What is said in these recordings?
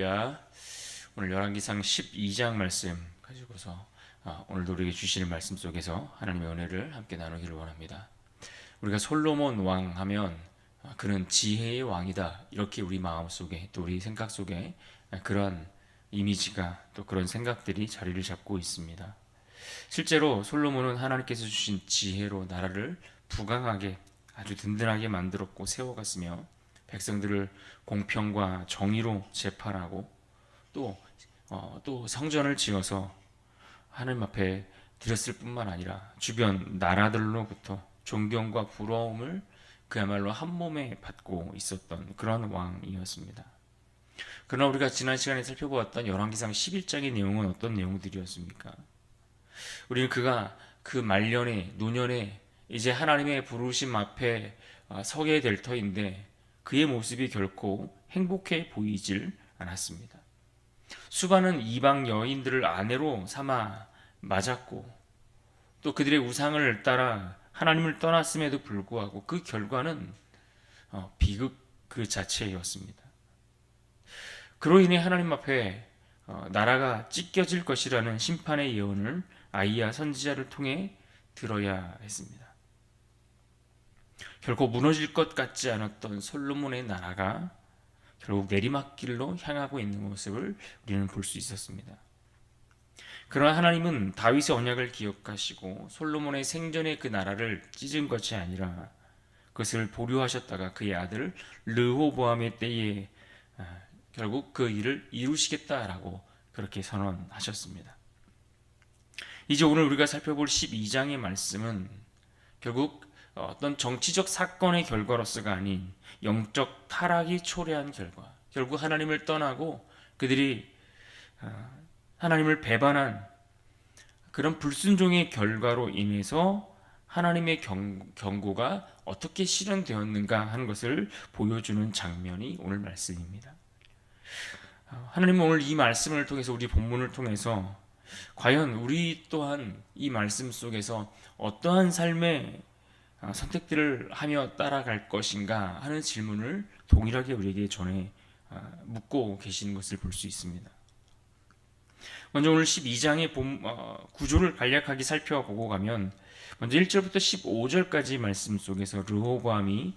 야, 오늘 열왕기상 12장 말씀 가지고서 오늘도 우리에게 주시는 말씀 속에서 하나님의 은혜를 함께 나누기를 원합니다. 우리가 솔로몬 왕 하면 그는 지혜의 왕이다, 이렇게 우리 마음속에 또 우리 생각 속에 그런 이미지가, 또 그런 생각들이 자리를 잡고 있습니다. 실제로 솔로몬은 하나님께서 주신 지혜로 나라를 부강하게, 아주 든든하게 만들었고 세워갔으며, 백성들을 공평과 정의로 재판하고 또, 또 성전을 지어서 하나님 앞에 드렸을 뿐만 아니라 주변 나라들로부터 존경과 부러움을 그야말로 한 몸에 받고 있었던 그런 왕이었습니다. 그러나 우리가 지난 시간에 살펴보았던 열왕기상 11장의 내용은 어떤 내용들이었습니까? 우리는 그가 그 말년에, 노년에 이제 하나님의 부르심 앞에 서게 될 터인데, 그의 모습이 결코 행복해 보이질 않았습니다. 수많은 이방 여인들을 아내로 삼아 맞았고, 또 그들의 우상을 따라 하나님을 떠났음에도 불구하고 그 결과는 비극 그 자체였습니다. 그로 인해 하나님 앞에 나라가 찢겨질 것이라는 심판의 예언을 아이야 선지자를 통해 들어야 했습니다. 결코 무너질 것 같지 않았던 솔로몬의 나라가 결국 내리막길로 향하고 있는 모습을 우리는 볼 수 있었습니다. 그러나 하나님은 다윗의 언약을 기억하시고 솔로몬의 생전에 그 나라를 찢은 것이 아니라 그것을 보류하셨다가 그의 아들 르호보암의 때에 결국 그 일을 이루시겠다라고 그렇게 선언하셨습니다. 이제 오늘 우리가 살펴볼 12장의 말씀은 결국 어떤 정치적 사건의 결과로서가 아닌 영적 타락이 초래한 결과, 결국 하나님을 떠나고 그들이 하나님을 배반한 그런 불순종의 결과로 인해서 하나님의 경고가 어떻게 실현되었는가 하는 것을 보여주는 장면이 오늘 말씀입니다. 하나님은 오늘 이 말씀을 통해서, 우리 본문을 통해서 과연 우리 또한 이 말씀 속에서 어떠한 삶의 선택들을 하며 따라갈 것인가 하는 질문을 동일하게 우리에게 전해 묻고 계시는 것을 볼 수 있습니다. 먼저 오늘 12장의 구조를 간략하게 살펴보고 가면, 먼저 1절부터 15절까지 말씀 속에서 르호보암이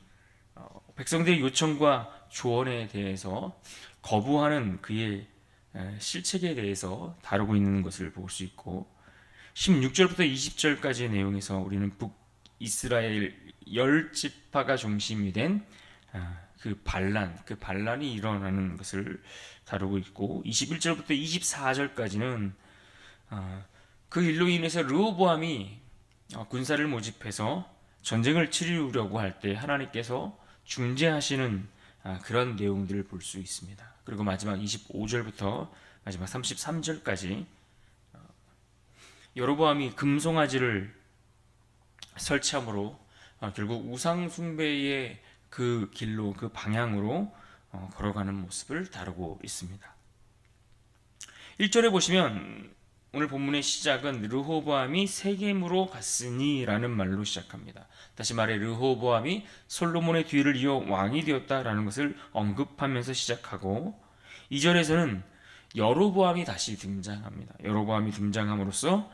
백성들의 요청과 조언에 대해서 거부하는 그의 실책에 대해서 다루고 있는 것을 볼 수 있고, 16절부터 20절까지의 내용에서 우리는 북이스라엘 열 지파가 중심이 된 그 반란이 일어나는 것을 다루고 있고, 21절부터 24절까지는 그 일로 인해서 르호보암이 군사를 모집해서 전쟁을 치르려고 할 때 하나님께서 중재하시는 그런 내용들을 볼 수 있습니다. 그리고 마지막 25절부터 마지막 33절까지 여로보암이 금송아지를 설치함으로 결국 우상 숭배의 그 길로, 그 방향으로 걸어가는 모습을 다루고 있습니다. 1절에 보시면 오늘 본문의 시작은 르호보암이 세겜으로 갔으니 라는 말로 시작합니다. 다시 말해 르호보암이 솔로몬의 뒤를 이어 왕이 되었다라는 것을 언급하면서 시작하고, 2절에서는 여로보암이 다시 등장합니다. 여로보암이 등장함으로써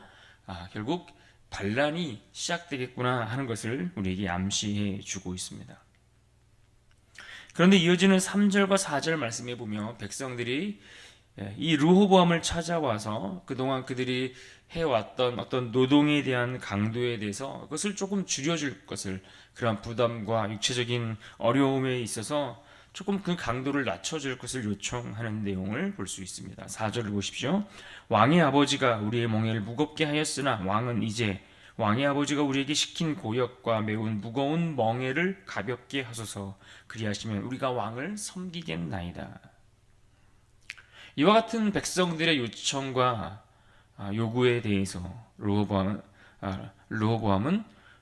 결국 반란이 시작되겠구나 하는 것을 우리에게 암시해 주고 있습니다. 그런데 이어지는 3절과 4절 말씀에 보면 백성들이 이 르호보암을 찾아와서 그동안 그들이 해왔던 어떤 노동에 대한 강도에 대해서 그것을 조금 줄여줄 것을, 그런 부담과 육체적인 어려움에 있어서 조금 그 강도를 낮춰줄 것을 요청하는 내용을 볼 수 있습니다. 4절을 보십시오. 왕의 아버지가 우리의 멍에를 무겁게 하였으나 왕의 아버지가 우리에게 시킨 고역과 매운 무거운 멍에를 가볍게 하소서. 그리하시면 우리가 왕을 섬기겠나이다. 이와 같은 백성들의 요청과 요구에 대해서 르호보암은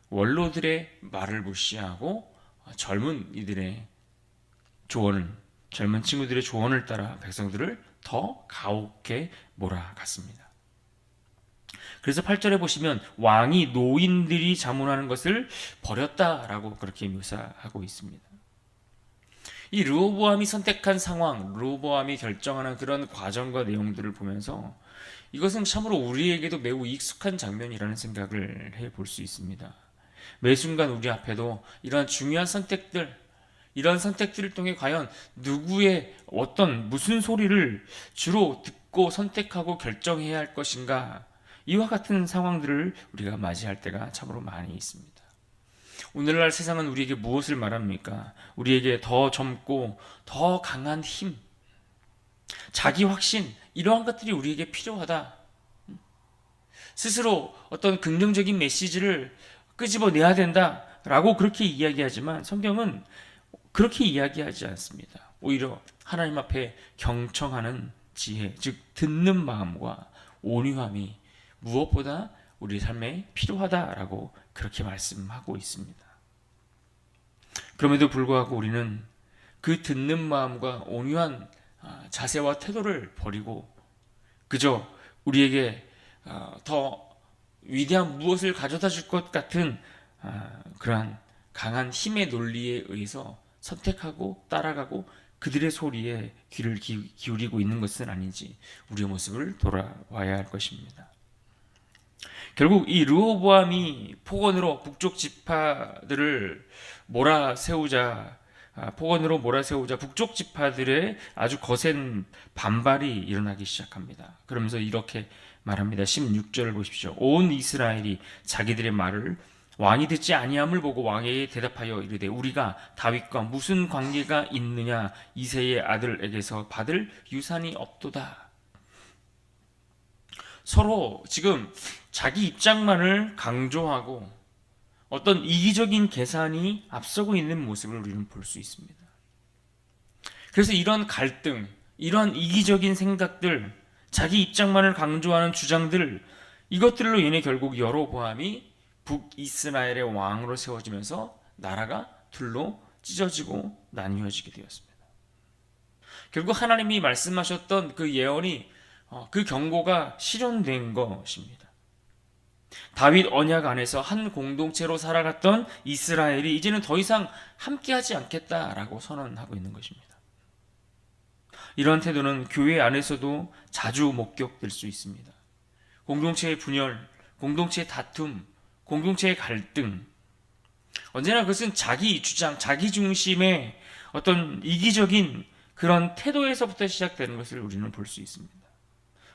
원로들의 말을 무시하고 젊은 친구들의 조언을 따라 백성들을 더 가혹해 몰아갔습니다. 그래서 8절에 보시면 왕이 노인들이 자문하는 것을 버렸다라고 그렇게 묘사하고 있습니다. 이 르호보암이 선택한 상황, 르호보암이 결정하는 그런 과정과 내용들을 보면서 이것은 참으로 우리에게도 매우 익숙한 장면이라는 생각을 해볼 수 있습니다. 매 순간 우리 앞에도 이러한 중요한 선택들, 이런 선택들을 통해 과연 누구의 어떤 무슨 소리를 주로 듣고 선택하고 결정해야 할 것인가, 이와 같은 상황들을 우리가 맞이할 때가 참으로 많이 있습니다. 오늘날 세상은 우리에게 무엇을 말합니까? 우리에게 더 젊고 더 강한 힘, 자기 확신, 이러한 것들이 우리에게 필요하다. 스스로 어떤 긍정적인 메시지를 끄집어내야 된다라고 그렇게 이야기하지만 성경은 그렇게 이야기하지 않습니다. 오히려 하나님 앞에 경청하는 지혜, 즉 듣는 마음과 온유함이 무엇보다 우리 삶에 필요하다라고 그렇게 말씀하고 있습니다. 그럼에도 불구하고 우리는 그 듣는 마음과 온유한 자세와 태도를 버리고 그저 우리에게 더 위대한 무엇을 가져다 줄 것 같은 그러한 강한 힘의 논리에 의해서 선택하고 따라가고 그들의 소리에 귀를 기울이고 있는 것은 아닌지 우리의 모습을 돌아와야 할 것입니다. 결국 이 르호보암이 폭언으로 북쪽 지파들을 폭언으로 몰아세우자 북쪽 지파들의 아주 거센 반발이 일어나기 시작합니다. 그러면서 이렇게 말합니다. 16절을 보십시오. 온 이스라엘이 자기들의 말을 왕이 듣지 아니함을 보고 왕에게 대답하여 이르되 우리가 다윗과 무슨 관계가 있느냐, 이새의 아들에게서 받을 유산이 없도다. 서로 지금 자기 입장만을 강조하고 어떤 이기적인 계산이 앞서고 있는 모습을 우리는 볼 수 있습니다. 그래서 이런 갈등, 이런 이기적인 생각들, 자기 입장만을 강조하는 주장들, 이것들로 인해 결국 여로보암이 북이스라엘의 왕으로 세워지면서 나라가 둘로 찢어지고 나뉘어지게 되었습니다. 결국 하나님이 말씀하셨던 그 예언이, 그 경고가 실현된 것입니다. 다윗 언약 안에서 한 공동체로 살아갔던 이스라엘이 이제는 더 이상 함께하지 않겠다라고 선언하고 있는 것입니다. 이런 태도는 교회 안에서도 자주 목격될 수 있습니다. 공동체의 분열, 공동체의 다툼, 공동체의 갈등, 언제나 그것은 자기 주장, 자기 중심의 어떤 이기적인 그런 태도에서부터 시작되는 것을 우리는 볼 수 있습니다.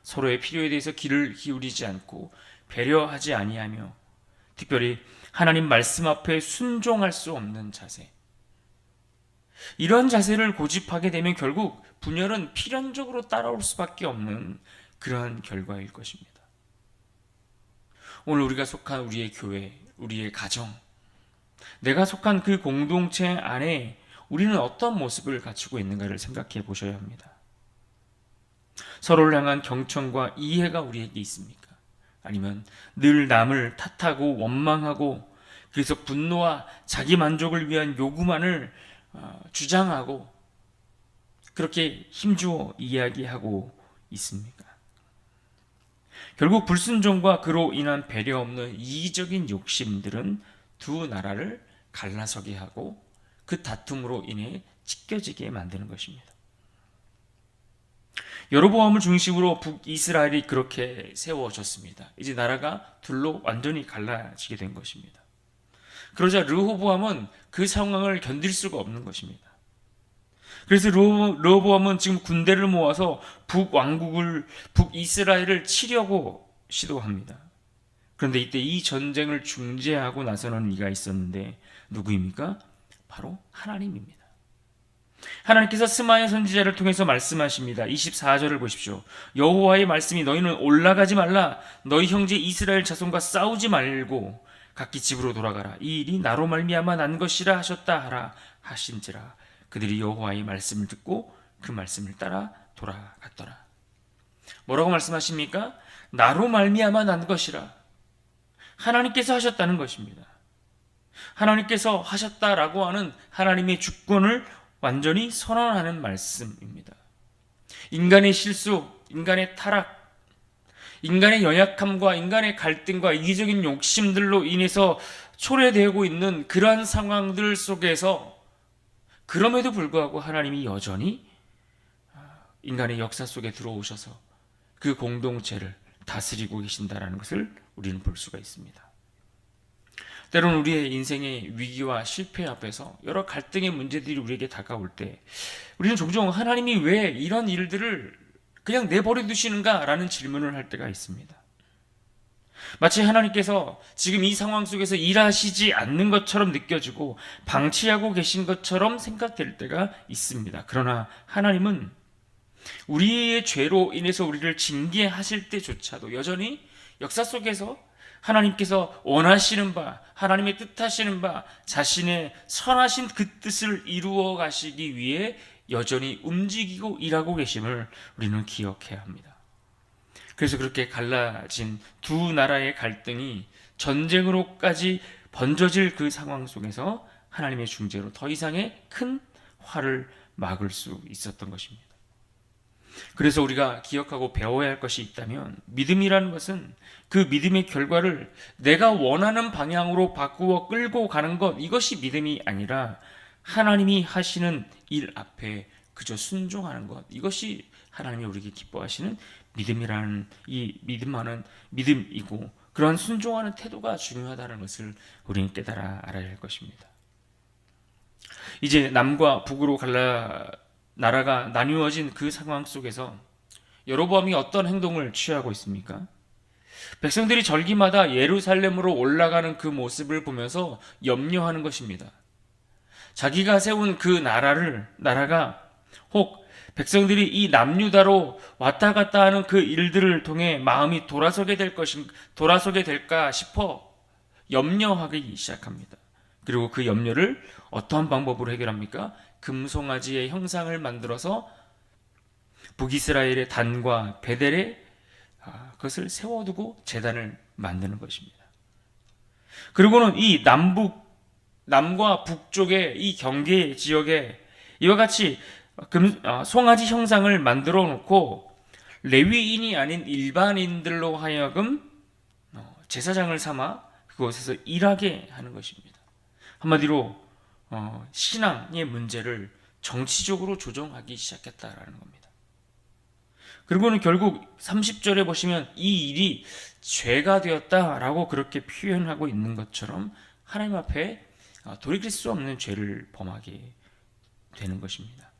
서로의 필요에 대해서 귀를 기울이지 않고 배려하지 아니하며 특별히 하나님 말씀 앞에 순종할 수 없는 자세, 이런 자세를 고집하게 되면 결국 분열은 필연적으로 따라올 수밖에 없는 그러한 결과일 것입니다. 오늘 우리가 속한 우리의 교회, 우리의 가정, 내가 속한 그 공동체 안에 우리는 어떤 모습을 갖추고 있는가를 생각해 보셔야 합니다. 서로를 향한 경청과 이해가 우리에게 있습니까? 아니면 늘 남을 탓하고 원망하고 그래서 분노와 자기 만족을 위한 요구만을 주장하고 그렇게 힘주어 이야기하고 있습니까? 결국 불순종과 그로 인한 배려 없는 이기적인 욕심들은 두 나라를 갈라서게 하고 그 다툼으로 인해 찢겨지게 만드는 것입니다. 여로보암을 중심으로 북이스라엘이 그렇게 세워졌습니다. 이제 나라가 둘로 완전히 갈라지게 된 것입니다. 그러자 르호보암은 그 상황을 견딜 수가 없는 것입니다. 그래서 르호보암은 지금 군대를 모아서 북이스라엘을 치려고 시도합니다. 그런데 이때 이 전쟁을 중재하고 나서는 이가 있었는데 누구입니까? 바로 하나님입니다. 하나님께서 스마야 선지자를 통해서 말씀하십니다. 24절을 보십시오. 여호와의 말씀이 너희는 올라가지 말라. 너희 형제 이스라엘 자손과 싸우지 말고 각기 집으로 돌아가라. 이 일이 나로 말미암아 난 것이라 하셨다 하라 하신지라. 그들이 여호와의 말씀을 듣고 그 말씀을 따라 돌아갔더라. 뭐라고 말씀하십니까? 나로 말미암아 난 것이라. 하나님께서 하셨다는 것입니다. 하나님께서 하셨다라고 하는 하나님의 주권을 완전히 선언하는 말씀입니다. 인간의 실수, 인간의 타락, 인간의 연약함과 인간의 갈등과 이기적인 욕심들로 인해서 초래되고 있는 그러한 상황들 속에서 그럼에도 불구하고 하나님이 여전히 인간의 역사 속에 들어오셔서 그 공동체를 다스리고 계신다라는 것을 우리는 볼 수가 있습니다. 때로는 우리의 인생의 위기와 실패 앞에서 여러 갈등의 문제들이 우리에게 다가올 때 우리는 종종 하나님이 왜 이런 일들을 그냥 내버려 두시는가라는 질문을 할 때가 있습니다. 마치 하나님께서 지금 이 상황 속에서 일하시지 않는 것처럼 느껴지고 방치하고 계신 것처럼 생각될 때가 있습니다. 그러나 하나님은 우리의 죄로 인해서 우리를 징계하실 때조차도 여전히 역사 속에서 하나님께서 원하시는 바, 하나님의 뜻하시는 바, 자신의 선하신 그 뜻을 이루어 가시기 위해 여전히 움직이고 일하고 계심을 우리는 기억해야 합니다. 그래서 그렇게 갈라진 두 나라의 갈등이 전쟁으로까지 번져질 그 상황 속에서 하나님의 중재로 더 이상의 큰 화를 막을 수 있었던 것입니다. 그래서 우리가 기억하고 배워야 할 것이 있다면 믿음이라는 것은 그 믿음의 결과를 내가 원하는 방향으로 바꾸어 끌고 가는 것, 이것이 믿음이 아니라 하나님이 하시는 일 앞에 그저 순종하는 것, 이것이 하나님이 우리에게 기뻐하시는 믿음이라는 이 믿음만은 믿음이고 그러한 순종하는 태도가 중요하다는 것을 우리는 깨달아 알아야 할 것입니다. 이제 남과 북으로 나라가 나뉘어진 그 상황 속에서 여로보암이 어떤 행동을 취하고 있습니까? 백성들이 절기마다 예루살렘으로 올라가는 그 모습을 보면서 염려하는 것입니다. 자기가 세운 그 나라가 혹 백성들이 이 남유다로 왔다 갔다 하는 그 일들을 통해 마음이 돌아서게 될까 싶어 염려하기 시작합니다. 그리고 그 염려를 어떠한 방법으로 해결합니까? 금송아지의 형상을 만들어서 북이스라엘의 단과 베델에 그것을 세워두고 제단을 만드는 것입니다. 그리고는 이 남과 북쪽의 이 경계 지역에 이와 같이 송아지 형상을 만들어 놓고 레위인이 아닌 일반인들로 하여금 제사장을 삼아 그곳에서 일하게 하는 것입니다. 한마디로 신앙의 문제를 정치적으로 조정하기 시작했다라는 겁니다. 그리고는 결국 30절에 보시면 이 일이 죄가 되었다라고 그렇게 표현하고 있는 것처럼 하나님 앞에 돌이킬 수 없는 죄를 범하게 되는 것입니다.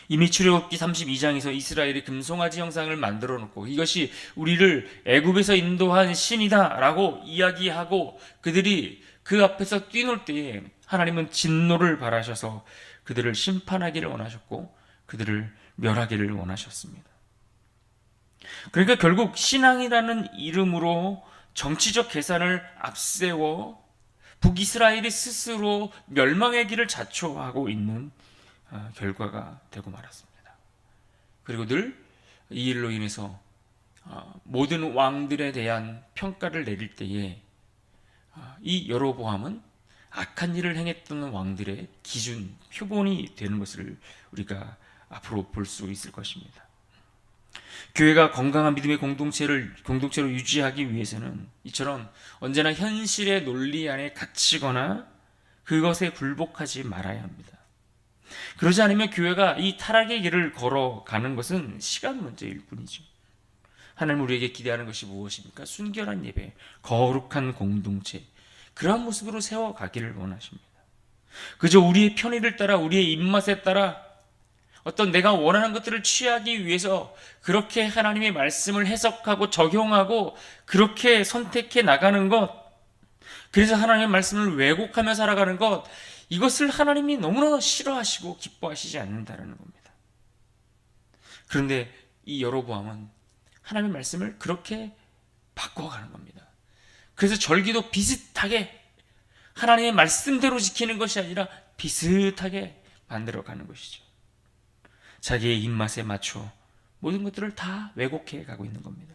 이미 출애굽기 32장에서 이스라엘이 금송아지 형상을 만들어 놓고 이것이 우리를 애굽에서 인도한 신이다라고 이야기하고 그들이 그 앞에서 뛰놀 때에 하나님은 진노를 발하셔서 그들을 심판하기를 원하셨고 그들을 멸하기를 원하셨습니다. 그러니까 결국 신앙이라는 이름으로 정치적 계산을 앞세워 북이스라엘이 스스로 멸망의 길을 자초하고 있는 결과가 되고 말았습니다. 그리고 늘 이 일로 인해서 모든 왕들에 대한 평가를 내릴 때에 이 여로보암은 악한 일을 행했던 왕들의 기준, 표본이 되는 것을 우리가 앞으로 볼 수 있을 것입니다. 교회가 건강한 믿음의 공동체로 유지하기 위해서는 이처럼 언제나 현실의 논리 안에 갇히거나 그것에 굴복하지 말아야 합니다. 그러지 않으면 교회가 이 타락의 길을 걸어가는 것은 시간 문제일 뿐이죠. 하나님 우리에게 기대하는 것이 무엇입니까? 순결한 예배, 거룩한 공동체, 그러한 모습으로 세워가기를 원하십니다. 그저 우리의 편의를 따라 우리의 입맛에 따라 어떤 내가 원하는 것들을 취하기 위해서 그렇게 하나님의 말씀을 해석하고 적용하고 그렇게 선택해 나가는 것, 그래서 하나님의 말씀을 왜곡하며 살아가는 것, 이것을 하나님이 너무나 싫어하시고 기뻐하시지 않는다는 겁니다. 그런데 이 여로보암은 하나님의 말씀을 그렇게 바꿔가는 겁니다. 그래서 절기도 비슷하게 하나님의 말씀대로 지키는 것이 아니라 비슷하게 만들어가는 것이죠. 자기의 입맛에 맞춰 모든 것들을 다 왜곡해 가고 있는 겁니다.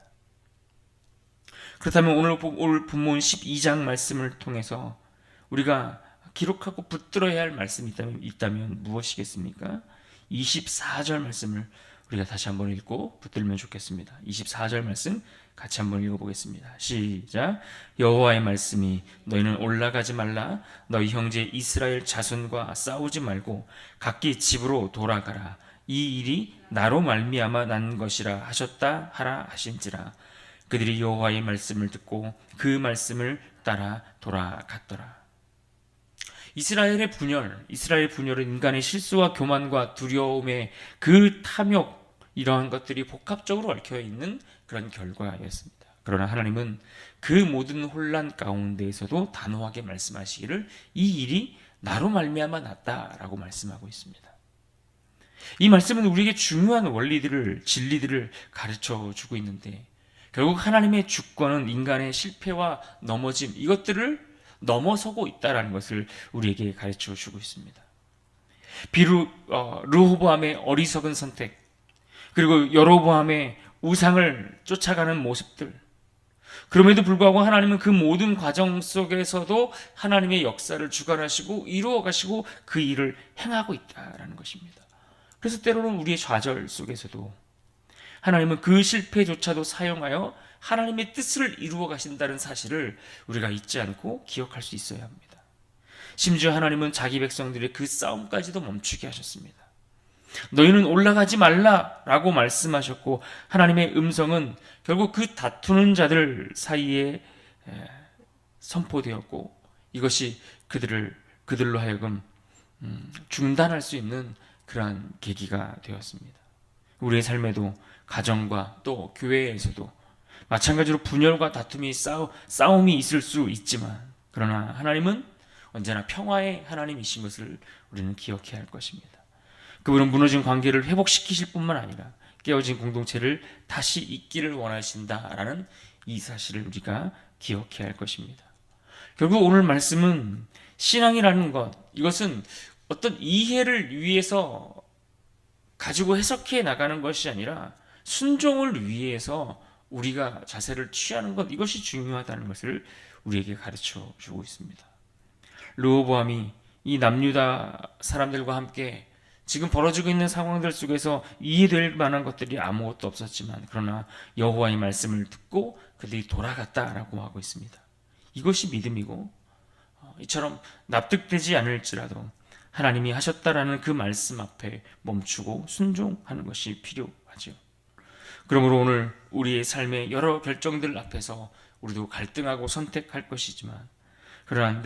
그렇다면 오늘 본문 12장 말씀을 통해서 우리가 기록하고 붙들어야 할 말씀이 있다면 무엇이겠습니까? 24절 말씀을 우리가 다시 한번 읽고 붙들면 좋겠습니다. 24절 말씀 같이 한번 읽어보겠습니다. 시작. 여호와의 말씀이 너희는 올라가지 말라. 너희 형제 이스라엘 자손과 싸우지 말고 각기 집으로 돌아가라. 이 일이 나로 말미암아 난 것이라 하셨다 하라 하신지라. 그들이 여호와의 말씀을 듣고 그 말씀을 따라 돌아갔더라. 이스라엘 분열은 인간의 실수와 교만과 두려움의 그 탐욕, 이러한 것들이 복합적으로 얽혀 있는 그런 결과였습니다. 그러나 하나님은 그 모든 혼란 가운데에서도 단호하게 말씀하시기를 이 일이 나로 말미암아 났다라고 말씀하고 있습니다. 이 말씀은 우리에게 중요한 원리들을, 진리들을 가르쳐 주고 있는데, 결국 하나님의 주권은 인간의 실패와 넘어짐, 이것들을 넘어서고 있다는 것을 우리에게 가르쳐 주고 있습니다. 비록 르호보암의 어리석은 선택, 그리고 여로보암의 우상을 쫓아가는 모습들, 그럼에도 불구하고 하나님은 그 모든 과정 속에서도 하나님의 역사를 주관하시고 이루어 가시고 그 일을 행하고 있다는 것입니다. 그래서 때로는 우리의 좌절 속에서도 하나님은 그 실패조차도 사용하여 하나님의 뜻을 이루어 가신다는 사실을 우리가 잊지 않고 기억할 수 있어야 합니다. 심지어 하나님은 자기 백성들의 그 싸움까지도 멈추게 하셨습니다. 너희는 올라가지 말라라고 말씀하셨고, 하나님의 음성은 결국 그 다투는 자들 사이에 선포되었고, 이것이 그들로 하여금 중단할 수 있는 그러한 계기가 되었습니다. 우리의 삶에도, 가정과 또 교회에서도 마찬가지로 분열과 다툼이 싸움이 있을 수 있지만, 그러나 하나님은 언제나 평화의 하나님이신 것을 우리는 기억해야 할 것입니다. 그분은 무너진 관계를 회복시키실 뿐만 아니라 깨어진 공동체를 다시 잇기를 원하신다라는 이 사실을 우리가 기억해야 할 것입니다. 결국 오늘 말씀은 신앙이라는 것, 이것은 어떤 이해를 위해서 가지고 해석해 나가는 것이 아니라 순종을 위해서 우리가 자세를 취하는 것, 이것이 중요하다는 것을 우리에게 가르쳐 주고 있습니다. 르호보암이 이 남유다 사람들과 함께 지금 벌어지고 있는 상황들 속에서 이해될 만한 것들이 아무것도 없었지만, 그러나 여호와의 말씀을 듣고 그들이 돌아갔다라고 하고 있습니다. 이것이 믿음이고, 이처럼 납득되지 않을지라도 하나님이 하셨다라는 그 말씀 앞에 멈추고 순종하는 것이 필요하죠. 그러므로 오늘 우리의 삶의 여러 결정들 앞에서 우리도 갈등하고 선택할 것이지만, 그러나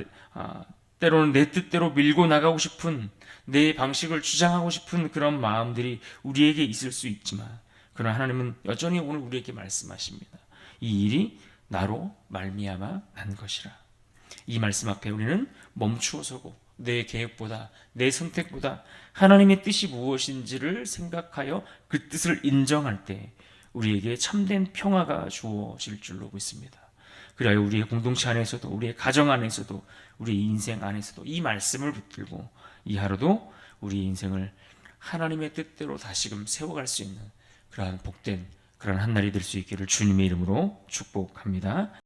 때로는 내 뜻대로 밀고 나가고 싶은, 내 방식을 주장하고 싶은 그런 마음들이 우리에게 있을 수 있지만, 그러나 하나님은 여전히 오늘 우리에게 말씀하십니다. 이 일이 나로 말미암아 난 것이라. 이 말씀 앞에 우리는 멈추어 서고 내 계획보다, 내 선택보다 하나님의 뜻이 무엇인지를 생각하여 그 뜻을 인정할 때 우리에게 참된 평화가 주어질 줄로 믿습니다. 그리하여 우리의 공동체 안에서도, 우리의 가정 안에서도, 우리의 인생 안에서도 이 말씀을 붙들고 이 하루도 우리의 인생을 하나님의 뜻대로 다시금 세워갈 수 있는 그러한 복된 그런 한 날이 될 수 있기를 주님의 이름으로 축복합니다.